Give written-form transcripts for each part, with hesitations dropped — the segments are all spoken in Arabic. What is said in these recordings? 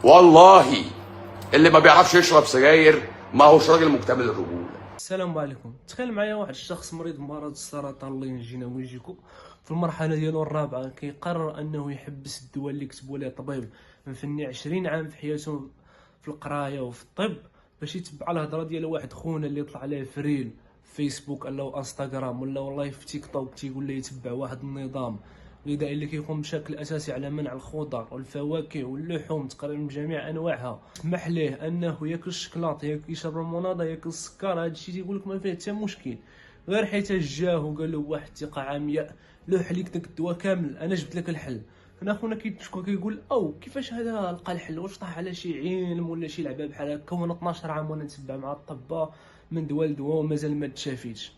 والله اللي ما بيعرفش يشرب سجاير ما هوش راجل مكتمل الرجوله. السلام عليكم. تخيل معايا واحد الشخص مريض بمرض السرطان، الله ينجينا وينجيكم، في المرحله ديالو الرابعه كيقرر انه يحبس الدواء اللي كتبوا ليه طبيب مفني 20 عام في حياته في القرايه وفي الطب باش يتبع الهضره ديال واحد خونا اللي طلع عليه في ريل فيسبوك ولا انستغرام ولا والله في تيك توك تيقول ليه يتبع واحد النظام غذائي اللي كيقوم بشكل اساسي على منع الخضر والفواكه واللحوم تقريبا بجميع انواعها. سمح ليه انه ياكل الشكلاط، يشرب المناضه، ياكل السكر. هادشي تيقول لك ما فيه حتى مشكل، غير حيت جاه وقال له واحد الثقه عمياء لوح عليك داك الدواء كامل، انا جبت لك الحل. هنا خونا كيتشكى كيقول او كيفاش هذا لقى الحل؟ واش طاح على شي علم ولا شي لعبه بحال هكا؟ وانا 12 عام وانا نتبع مع الطباء من دواء لدواء ومازال ما تشافيتش.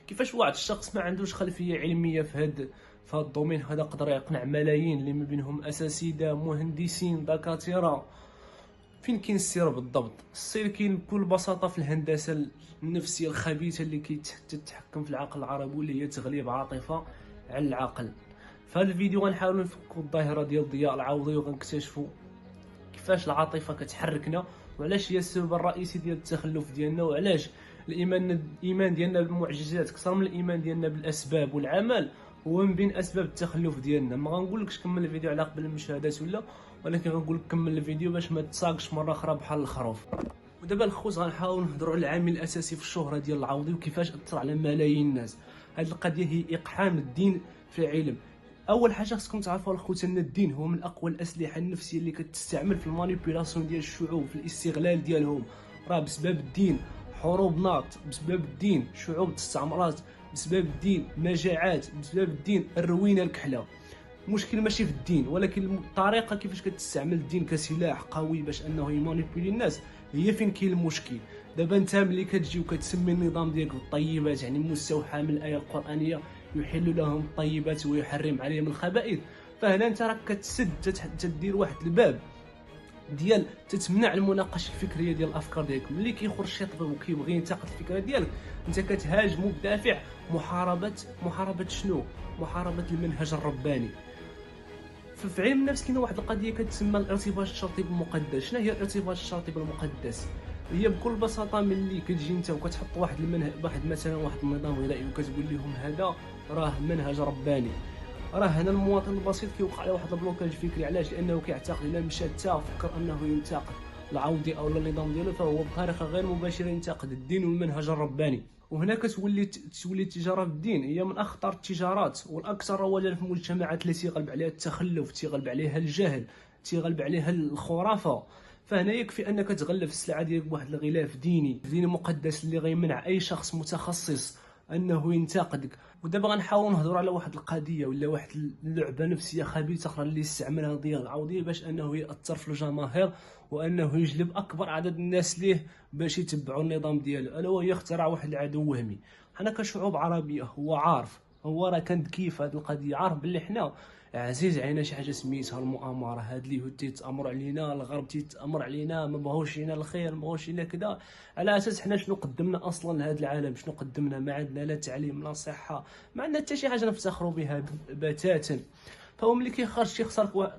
كيفاش واحد الشخص ما عندوش خلفيه علميه في هذا الدومين هذا قدر يقنع ملايين اللي ما بينهم اساتذه مهندسين دكاتره؟ فين كاين السر بالضبط؟ السر كاين بكل بساطه في الهندسه النفسيه الخبيثه اللي كتتحكم في العقل العربي، واللي هي تغليب عاطفه على العقل. في هذا الفيديو غنحاولوا نفكوا الظاهره ديال ضياء العوضي وغنكتشفوا كيفاش العاطفه كتحركنا، وعلاش هي السبب الرئيسي ديال التخلف ديالنا، وعلاش الايمان ديالنا بالمعجزات اكثر من الايمان ديالنا بالاسباب والعمل هو من بين اسباب التخلف ديالنا. ما غنقولكش كمل الفيديو على قبل المشاهدات ولا، ولكن غنقول لك كمل الفيديو باش ما تساقش مره اخرى بحال الخروف. ودابا الخوت غنحاول نهضروا على العامل الاساسي في الشهره ديال العوضي وكيفاش اثر على ملايين الناس. هذه القضيه هي اقحام الدين في العلم. اول حاجه خصكم تعرفوا الخوت ان الدين هو من اقوى الاسلحه النفسيه اللي كتستعمل في المانيبيولاسيون ديال الشعوب، في الاستغلال ديالهم. راه بسبب الدين حروب ناط، بسبب الدين شعوب استعمرات، بسبب الدين مجاعات، بسبب الدين الروينه الكحله. المشكل ماشي في الدين، ولكن الطريقه كيفاش كتستعمل الدين كسلاح قوي باش انه يمانيبيولي الناس هي فين كاين المشكل. دابا انت ملي كتجي وكتسمي النظام ديالك بالطيبات، يعني مستوحى من الايه القرانيه يحل لهم الطيبات ويحرم عليهم الخبائث، فهنا انت راك كتسد تدير واحد الباب ديال تتمنع المناقشه الفكريه ديال الافكار ديالك. ملي كيخرج شي طبيب وكيبغي ينتقد الفكره ديالك انت كتهاجمو بدافع محاربه شنو؟ محاربه المنهج الرباني. في علم النفس كاينه واحد القضيه كتسمى الارتباط الشرطي بالمقدس. شنو هي الارتباط الشرطي بالمقدس؟ هي بكل بساطه ملي كتجي انت وكتحط واحد المنهج، مثلا واحد النظام غذائي وكتقول لهم هذا راه منهج رباني، راه هنا المواطن البسيط كيوقع له واحد البلوكاج فكري. علاش؟ لانه كيعتقد الا مشى حتى فكر انه ينتقد العوضي او النظام ديالو فهو بطريقه غير مباشره ينتقد الدين والمنهج الرباني. وهنا تولي التجاره في الدين هي من اخطر التجارات والاكثر رواجا في المجتمعات اللي تيغلب عليها التخلف، تيغلب عليها الجهل، تيغلب عليها الخرافه. فهنا يكفي انك تغلف السلعه ديالك بواحد الغلاف ديني مقدس اللي غيمنع اي شخص متخصص انه ينتقدك. ودابا غنحاول نهضروا على واحد القضيه ولا واحد اللعبه نفسيه خبيثه اخرى اللي استعملها ضياء العوضي باش انه ياثر في الجماهير وانه يجلب اكبر عدد الناس ليه باش يتبعوا النظام ديالو، الا وهي اختراع واحد العدو وهمي. حنا كشعوب عربيه هو عارف، هو راه كان ذكي في هذه القضيه، عارف باللي حنا عزيز علينا شي حاجه سميتها المؤامره. هاد اليهود تيتامروا علينا، الغرب تيتامر علينا، ما بغاوش لينا الخير، ما بغاوش لينا كذا. على اساس حنا شنو قدمنا اصلا لهذا العالم؟ شنو قدمنا؟ ما عندنا لا تعليم لا صحه، ما عندنا حتى شي حاجه نفتخروا بها بتاتا. فهو ملي كيخرج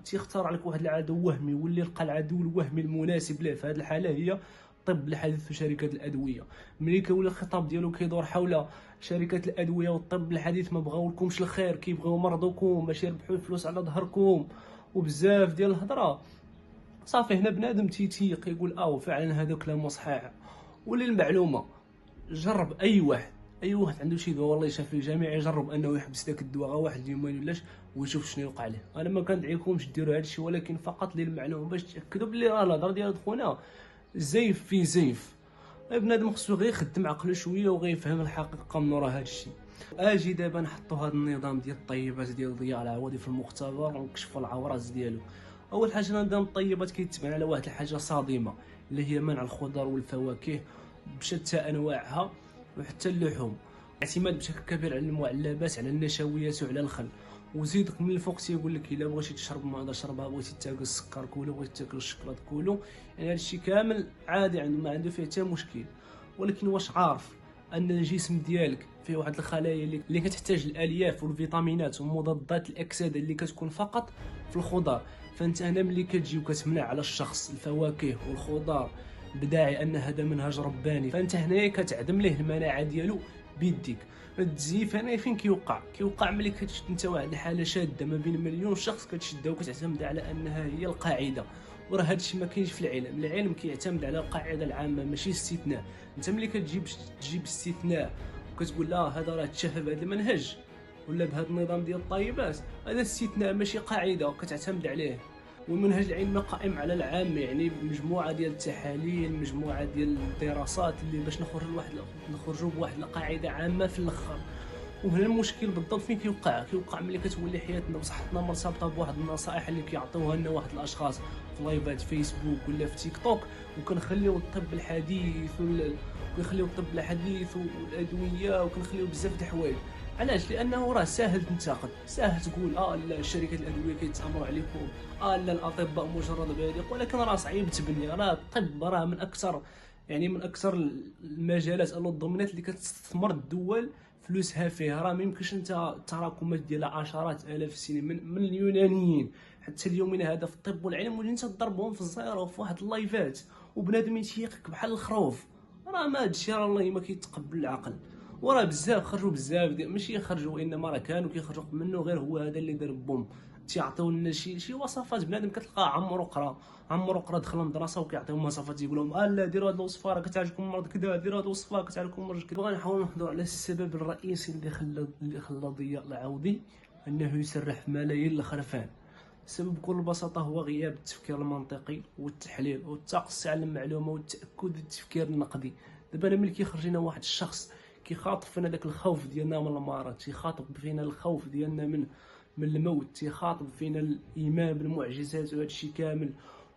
تيختار عليك واحد العدو وهمي، واللي لقى العدو الوهمي المناسب له في هذه الحاله هي الطب الحديث وشركات الادويه. ملي كيولي الخطاب ديالو كيدور حول شركات الادويه والطب الحديث، ما بغاولكمش الخير، كيبغيو مرضوكم باش يربحوا الفلوس على ظهركم وبزاف ديال الهضره. صافي هنا بنادم تيتيق يقول فعلا هذا كلامه صحيح. وللمعلومه جرب اي واحد عنده شي دواء والله شاف في الجامع يجرب انه يحبس داك الدواء غير واحد اليومين ولاش ويشوف شنو يوقع له. انا ما كندعيكمش ديروا هذا الشيء، ولكن فقط للمعلومه باش تاكدوا بلي راه الهضره ديال خونا زيف في زيف. بنادم خصو غير يخدم عقله شويه وغيفهم الحقيقه من وراء هذا الشيء. اجي دابا نحطوا هذا النظام ديال الطيبات ديال ضياء العوضي في المختبر ونكشفوا العورات ديالو. اول حاجه نظام الطيبات كيتبنى على واحد الحاجه صادمه اللي هي منع الخضر والفواكه بشتى انواعها وحتى اللحوم، اعتماد بشكل كبير على المعلبات، على النشويات وعلى الخل. وزيدك من الفوق تيقول لك الا بغيتي تشرب ما شربها، بغيتي تاكل السكر كولو، بغيتي تاكل الشكلاط كولو. يعني هذا الشيء كامل عادي، ما عنده فيه حتى مشكل. ولكن واش عارف ان الجسم ديالك فيه واحد الخلايا اللي كتحتاج الالياف والفيتامينات ومضادات الاكسده اللي كتكون فقط في الخضر؟ فانت هنا ملي كتجي وكتمنع على الشخص الفواكه والخضار بداعي ان هذا منهج رباني، فانت هنايا كتعدم ليه المناعه ديالو بيديك. التزييف هنا فين كيوقع ملي كتشد انت واحد الحاله شاده ما بين مليون شخص كتشدها وكتعتمد على انها هي القاعده. وراه هادشي ما كاينش في العلم كيعتمد على القاعده العامه ماشي استثناء. انت ملي تجيب استثناء وكتقول لا هذا راه تشافى بهذا المنهج ولا بهذا النظام ديال الطيبات، هذا استثناء ماشي قاعده كتعتمد عليه. والمنهج العلمي قائم على العام، يعني مجموعه ديال التحاليل، مجموعه ديال الدراسات اللي باش نخرجوا بواحد القاعده عامه في الاخر. وهنا المشكل بالضبط فين كيوقع ملي كتولي حياتنا وصحتنا مرتبطه بواحد النصائح اللي كيعطيوها لنا واحد الاشخاص في لايفات فيسبوك ولا في تيك توك، وكنخليو الطب الحديث وكنخليو الطب الحديث والادويه وكنخليو بزاف د الحوايج. علاش؟ لانه راه ساهل تنتقد، ساهل تقول لا شركه الادويه كيتامروا عليكم، لا الاطباء مجرد بادق، ولكن راه صعيب تبني. راه الطب راه من اكثر المجالات او الضمانات اللي كتستثمر الدول فلوسها فيها. راه ما يمكنش انت تراكمات ديال عشرات الاف السنين من اليونانيين حتى اليومنا هذا في الطب والعلم، واللي انت تضربهم في الزيرو في واحد اللايفات وبنادم يتيقك بحال الخروف. راه ما هادشي راه والله ما كيتقبل العقل. وراه بزاف خرجوا ماشي خرجوا، وانما راه كانوا كيخرجوا منه، غير هو هذا اللي دار بوم تيعطيو لنا شي وصفات. بنادم كتلقاه عمرو قرا دخل المدرسه وكيعطيهم وصفات، يقول لهم لا ديروا هذه الوصفه راه كتعالجكم مرض كذا، ديروا هذه الوصفه كتعالجكم مرض كذا. غنحاول نهضروا على السبب الرئيسي اللي خلى ضياء العوضي انه يسرح في ملايين الخرفان. السبب بكل بساطه هو غياب التفكير المنطقي والتحليل والتقصي على المعلومه والتاكد بالتفكير النقدي. دابا انا ملي كيخرج لنا واحد الشخص كيخاطب فينا داك الخوف ديالنا من المرض، تيخاطب فينا الخوف ديالنا من الموت، تيخاطب فينا الايمان بالمعجزات وهذا الشيء كامل،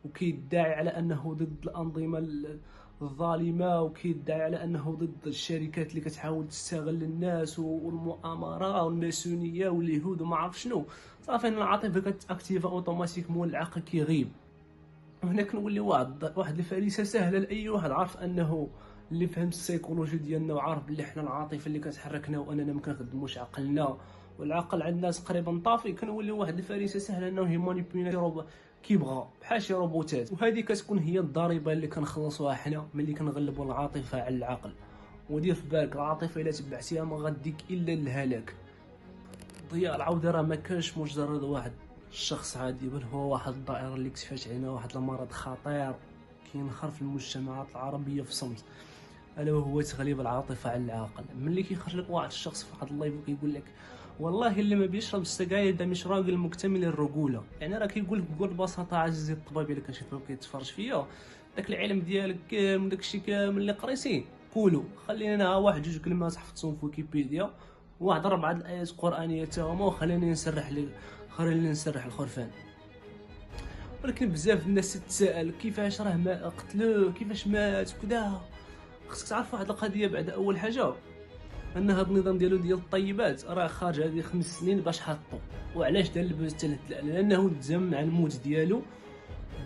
وكيدعي على انه ضد الانظمه الظالمه، وكيدعي على انه ضد الشركات اللي كتحاول تستغل الناس والمؤامره والماسونيه واليهود وما عرف شنو. صافي العاطفه كتاكتيفا اوتوماتيكمون، العقل كيغيب. وهنا كنولي واحد الفريسه سهله لاي واحد عارف انه اللي فهم السيكولوجي ديالنا وعارف بلي حنا العاطفه اللي كتحركنا واننا ما كنخدموش عقلنا، والعقل عندنا تقريبا طافي. كنولي واحد الفريسه سهله انه يمانيبيولي كيبغى بحال شي روبوتات. وهذه كتكون هي الضريبه اللي كنخلصوها حنا ملي كنغلبوا العاطفه على العقل. ودير في بالك العاطفه الا تبعتيها ما غاديك الا للهلاك. ضياء العوضي راه ما كانش مجرد واحد الشخص عادي، بل هو واحد الدائره اللي اكتشفت علينا واحد المرض خطير كينخر في المجتمعات العربيه في صمت، الا وهو تغليب العاطفه على العقل. ملي كيخرج لك واحد الشخص في واحد اللايف وكيقول لك والله اللي ما بيشرب السجاير ده مش راجل مكتمل الرجوله، يعني راه كيقول لك بكل بساطه عزيزي الطبيب اللي كنشوف كيتفرج فيا، داك العلم ديالك كامل داكشي كامل اللي قريتيه قولوا، خلينا واحد جوج كلمات حفظتهم في ويكيبيديا واحد 4 الايات قرانيه تا هما، وخليني نسرح الخرفان. ولكن بزاف الناس تتساءل كيفاش راه ما قتلوه، كيفاش مات وكذا. خصك تعرف واحد القضيه بعد. اول حاجه ان هذا النظام ديالو ديال الطيبات راه خارج هذه 5 سنين باش حطو. وعلاش دار البوز الثالث؟ لانه تزامن مع الموت ديالو،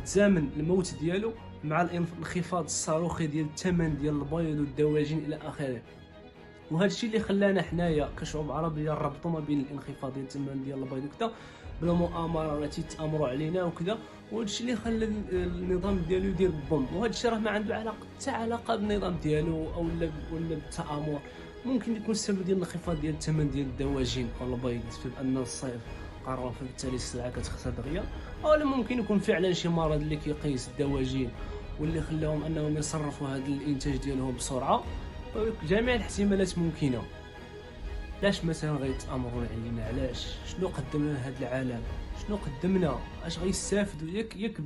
تزامن الموت ديالو مع الانخفاض الصاروخي ديال الثمن ديال البيض والدواجن الى اخره. وهذا الشيء اللي خلانا حنايا كشعوب عربيه نربطوا ما بين الانخفاض ديال الثمن ديال البيض وكذا بالمؤامره التي تامروا علينا وكذا، وهذا الشيء اللي خلى النظام ديالو يدير بوم. وهذا الشيء راه ما عنده علاقه بالنظام ديالو ولا بالتامر. ممكن يكون السبب ديال الانخفاض ديال الثمن ديال الدواجن او البيض بسبب ان الصيف قرب، فبالتالي السلعه كتخسر دغيا، او ممكن يكون فعلا شي مرض اللي كيقيس الدواجن واللي خلاهم انهم يصرفوا هذا الانتاج ديالهم بسرعه. جميع الاحتمالات ممكنه. علاش مثلا غيتامروا علينا؟ علاش؟ شنو قدمنا لهذا العالم؟ شنو قدمنا؟ اش غيستافدوا؟ ياك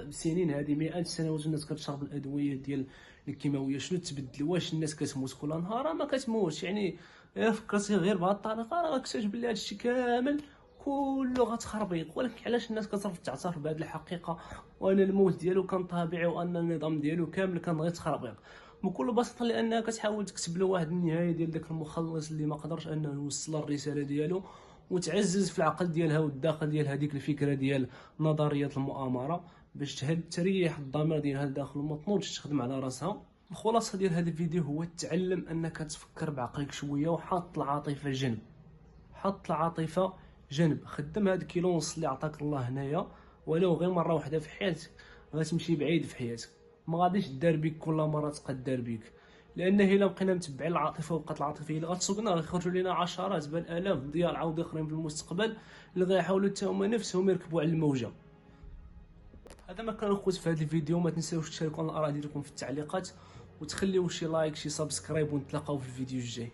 بسنين هذه 100 سنه الناس كتشرب الادويه ديال الكيماويه، شنو تبدل؟ واش الناس كتموت كل نهار؟ ما كتموتش. يعني الا فكرتي غير بهذه الطريقه راه غتكتشف بلي هذا الشيء كامل كله غتخربيق. ولكن علاش الناس كتصرف تعترف بهذه الحقيقه وان الموت ديالو كان طبيعي وان النظام ديالو كامل كان غير تخربيق؟ بكل بساطه لانها كتحاول تكتب له واحد النهايه ديال داك المخلص اللي ما قدرش انه يوصل الرساله ديالو، وتعزز في العقل ديالها والداخل ديال هذيك الفكره ديال نظريه المؤامره باش تريح الضمير ديالها الداخل وما تنوضش تخدم على راسها. الخلاصه ديال هذا الفيديو هو تعلم انك تفكر بعقلك شويه وحط العاطفه جنب. خدم هاد كيلو ونص اللي عطاك الله هنايا ولو غير مره واحده في حياتك غتمشي بعيد في حياتك. ما غاديش دار بيك كل مره تبقى دار بيك، لان الا بقينا متبعين العاطفه وبقات العاطفه هي اللي غتسوقنا غيخرجوا لنا عشرات بل الاف ديال عاود اخرين في المستقبل اللي غيحاولوا حتى هما نفسهم يركبوا على الموجه. هذا ما كان اخوت في هذا الفيديو. ما تنساوش تشاركوا الاراء ديالكم في التعليقات وتخليو شي لايك شي سبسكرايب، ونتلاقاو في الفيديو الجاي.